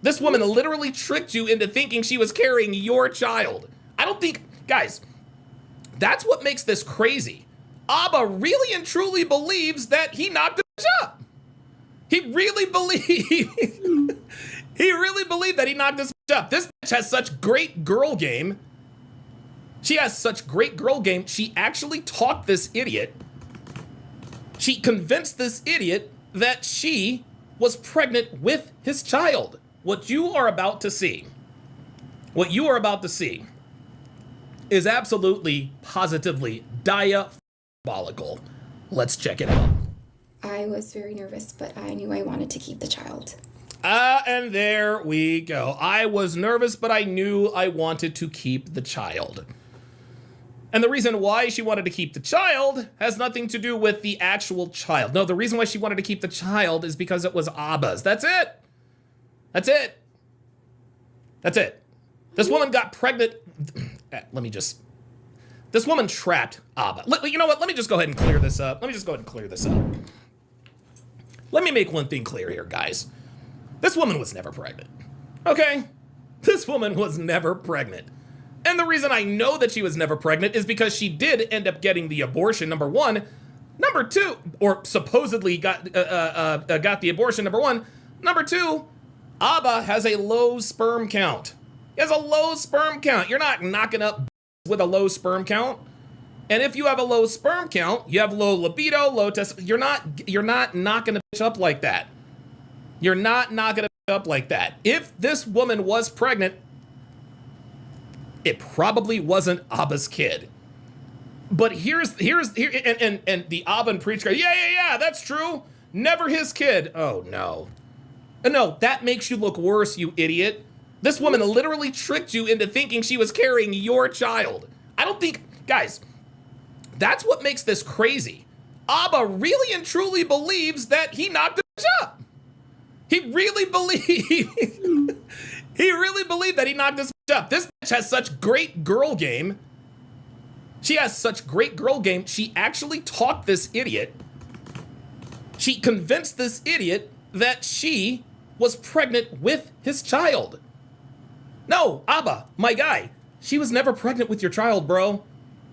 This woman literally tricked you into thinking she was carrying your child. I don't think, guys, that's what makes this crazy. Abba really and truly believes that he knocked the bitch up. He really believed, he really believed that he knocked this bitch up. This bitch has such great girl game. She has such great girl game. She actually taught this idiot. She convinced this idiot that she was pregnant with his child. What you are about to see, is absolutely, positively diabolical. Let's check it out. I was very nervous, but I knew I wanted to keep the child. And there we go. I was nervous, but I knew I wanted to keep the child. And the reason why she wanted to keep the child has nothing to do with the actual child. No, the reason why she wanted to keep the child is because it was Abba's. That's it. That's it. That's it. This woman got pregnant. This woman trapped Abba. You know what? Let me just go ahead and clear this up. Let me make one thing clear here, guys. This woman was never pregnant. Okay? This woman was never pregnant. And the reason I know that she was never pregnant is because she did end up getting the abortion, number one. Number two, or supposedly got the abortion, number one. Number two, Abba has a low sperm count. He has a low sperm count. You're not knocking up with a low sperm count. And if you have a low sperm count, you have low libido, low test. You're not knocking a bitch up like that. You're not knocking a bitch up like that. If this woman was pregnant, it probably wasn't Abba's kid. But here, and the AbaNPreach guy, yeah, that's true. Never his kid. Oh no. No, that makes you look worse, you idiot. This woman literally tricked you into thinking she was carrying your child. I don't think, guys, that's what makes this crazy. Abba really and truly believes that he knocked the bitch up. He really believed that he knocked this bitch up. This bitch has such great girl game. She has such great girl game. She actually taught this idiot. She convinced this idiot that she was pregnant with his child. No, Abba, my guy, she was never pregnant with your child, bro.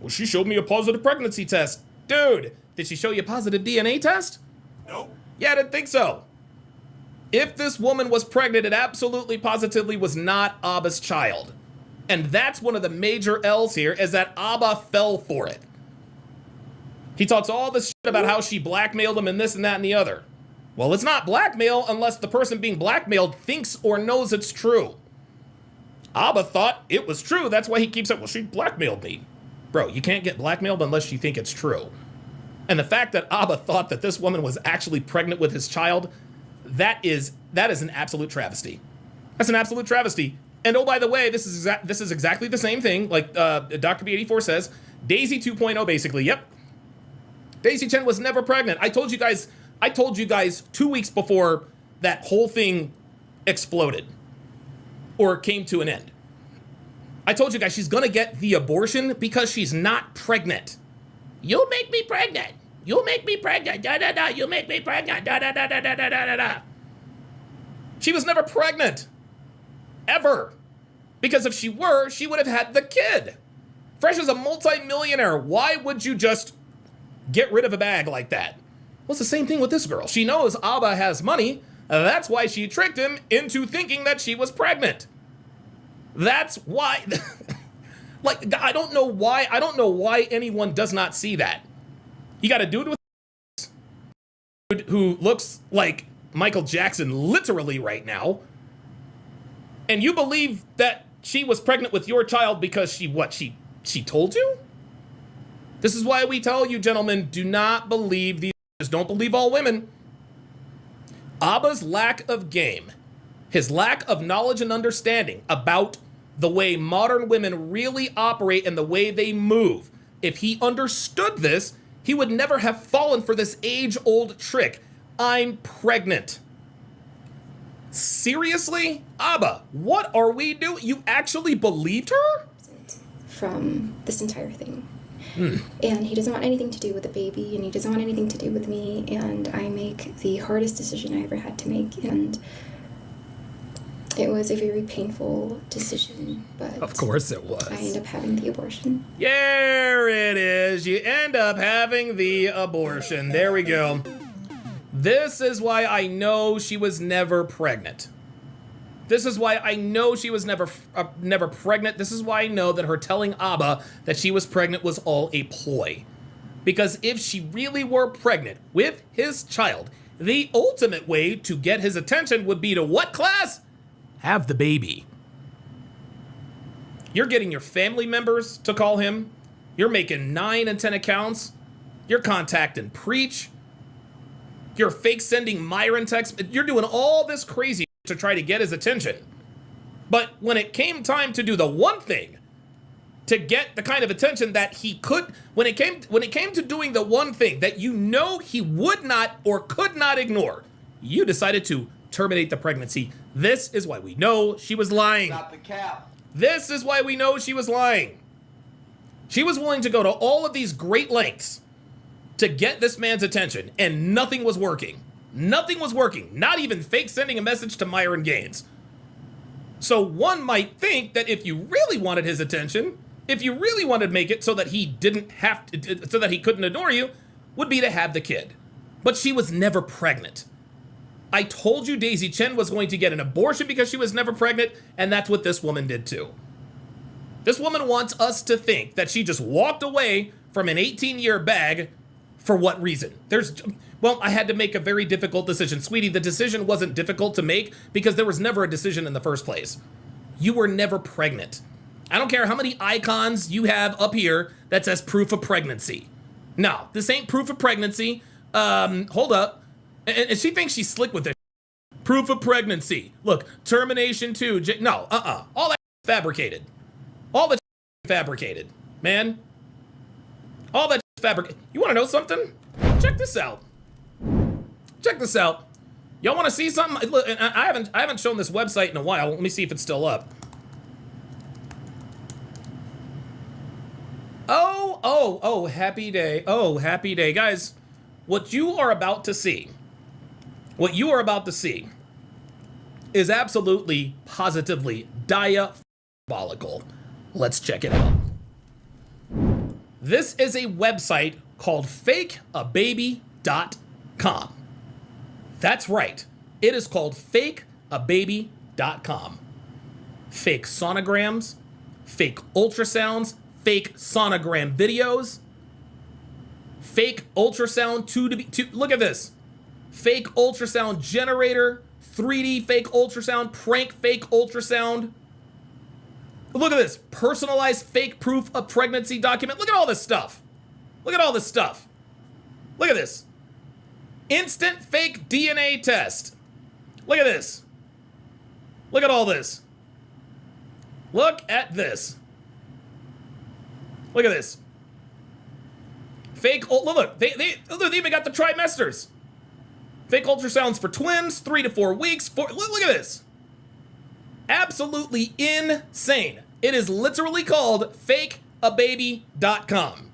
Well, she showed me a positive pregnancy test. Dude, did she show you a positive DNA test? No. Yeah, I didn't think so. If this woman was pregnant, it absolutely positively was not Abba's child. And that's one of the major L's here, is that Abba fell for it. He talks all this shit about how she blackmailed him and this and that and the other. Well, it's not blackmail unless the person being blackmailed thinks or knows it's true. Abba thought it was true. That's why he keeps saying, well, she blackmailed me. Bro, you can't get blackmailed unless you think it's true. And the fact that Abba thought that this woman was actually pregnant with his child, that is an absolute travesty. That's an absolute travesty. And oh, by the way, this is exactly the same thing, like Dr. B84 says. Daisy 2.0, basically. Yep. Daisy Chen was never pregnant. I told you guys 2 weeks before that whole thing exploded or came to an end. I told you guys she's gonna get the abortion because she's not pregnant. You'll make me pregnant. You'll make me pregnant. Da da da. You'll make me pregnant. Da da da da da da da da. She was never pregnant. Ever. Because if she were, she would have had the kid. Fresh is a multi-millionaire. Why would you just get rid of a bag like that? Well, it's the same thing with this girl. She knows Abba has money. That's why she tricked him into thinking that she was pregnant. That's why. Like, I don't know why anyone does not see that. You got a dude who looks like Michael Jackson literally right now. And you believe that she was pregnant with your child because she told you? This is why we tell you, gentlemen, do not believe these. Don't believe all women. Abba's lack of game, his lack of knowledge and understanding about the way modern women really operate and the way they move. If he understood this, he would never have fallen for this age-old trick. I'm pregnant. Seriously? Abba, what are we doing? You actually believed her? From this entire thing. And he doesn't want anything to do with the baby, and he doesn't want anything to do with me, and I make the hardest decision I ever had to make, and It was a very painful decision, but Of course it was. I ended up having the abortion. There it is. You end up having the abortion. There we go. This is why I know she was never pregnant. This is why I know she was never pregnant. This is why I know that her telling Abba that she was pregnant was all a ploy. Because if she really were pregnant with his child, the ultimate way to get his attention would be to what, class? Have the baby. You're getting your family members to call him. You're making 9 and 10 accounts. You're contacting Preach. You're fake sending Myron texts. You're doing all this crazy to try to get his attention. But when it came time to do the one thing to get the kind of attention that he could, when it came to doing the one thing that you know he would not or could not ignore, you decided to terminate the pregnancy. This is why we know she was lying. Stop the cap. This is why we know she was lying. She was willing to go to all of these great lengths to get this man's attention, and nothing was working. Nothing was working. Not even fake sending a message to Myron Gaines. So one might think that if you really wanted his attention, if you really wanted to make it so that he didn't have to, so that he couldn't ignore you, would be to have the kid. But she was never pregnant. I told you Daisy Chen was going to get an abortion because she was never pregnant, and that's what this woman did too. This woman wants us to think that she just walked away from an 18-year bag. For what reason? Well, I had to make a very difficult decision. Sweetie, the decision wasn't difficult to make because there was never a decision in the first place. You were never pregnant. I don't care how many icons you have up here that says proof of pregnancy. No, this ain't proof of pregnancy. Hold up. And she thinks she's slick with this. Proof of pregnancy. Look, termination 2. No, all that fabricated. All that fabricated, man. All that fabricated. You want to know something? Check this out. Check this out. Y'all want to see something? Look, I haven't shown this website in a while. Let me see if it's still up. Oh, happy day. Oh, happy day. Guys, what you are about to see is absolutely, positively diabolical. Let's check it out. This is a website called fakeababy.com. That's right. It is called fakeababy.com. Fake sonograms, fake ultrasounds, fake sonogram videos, fake ultrasound look at this. Fake ultrasound generator, 3D fake ultrasound, prank fake ultrasound. Look at this. Personalized fake proof of pregnancy document. Look at all this stuff. Look at all this stuff. Look at this. Instant fake DNA test. Look at this. Look at all this. Look at this. Look at this. Fake, look, they even got the trimesters. Fake ultrasounds for twins, 3 to 4 weeks. Look at this. Absolutely insane. It is literally called fakeababy.com.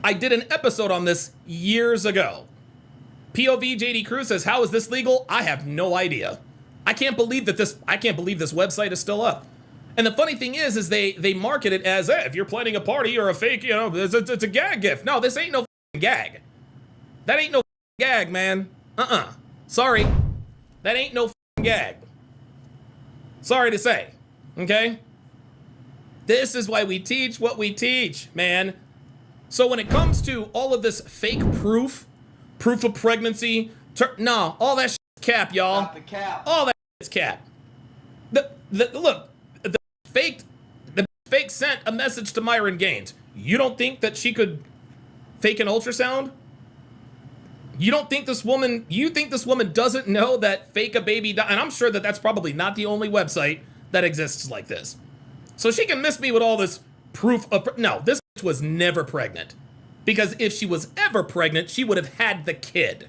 I did an episode on this years ago. POV JD Cruz says, "How is this legal?" I have no idea. I can't believe this website is still up. And the funny thing is they market it as, hey, if you're planning a party or a fake, it's a gag gift. No, this ain't no gag. That ain't no gag, man. Sorry. That ain't no gag. Sorry to say. Okay? This is why we teach what we teach, man. So when it comes to all of this fake proof of pregnancy, no, all that shit's cap, y'all. Stop the cap. All that shit's cap. Look, the fake sent a message to Myron Gaines. You don't think that she could fake an ultrasound? You think this woman doesn't know that fakeababy, and I'm sure that that's probably not the only website that exists like this. So she can miss me with all this proof of, no, this bitch was never pregnant. Because if she was ever pregnant, she would have had the kid.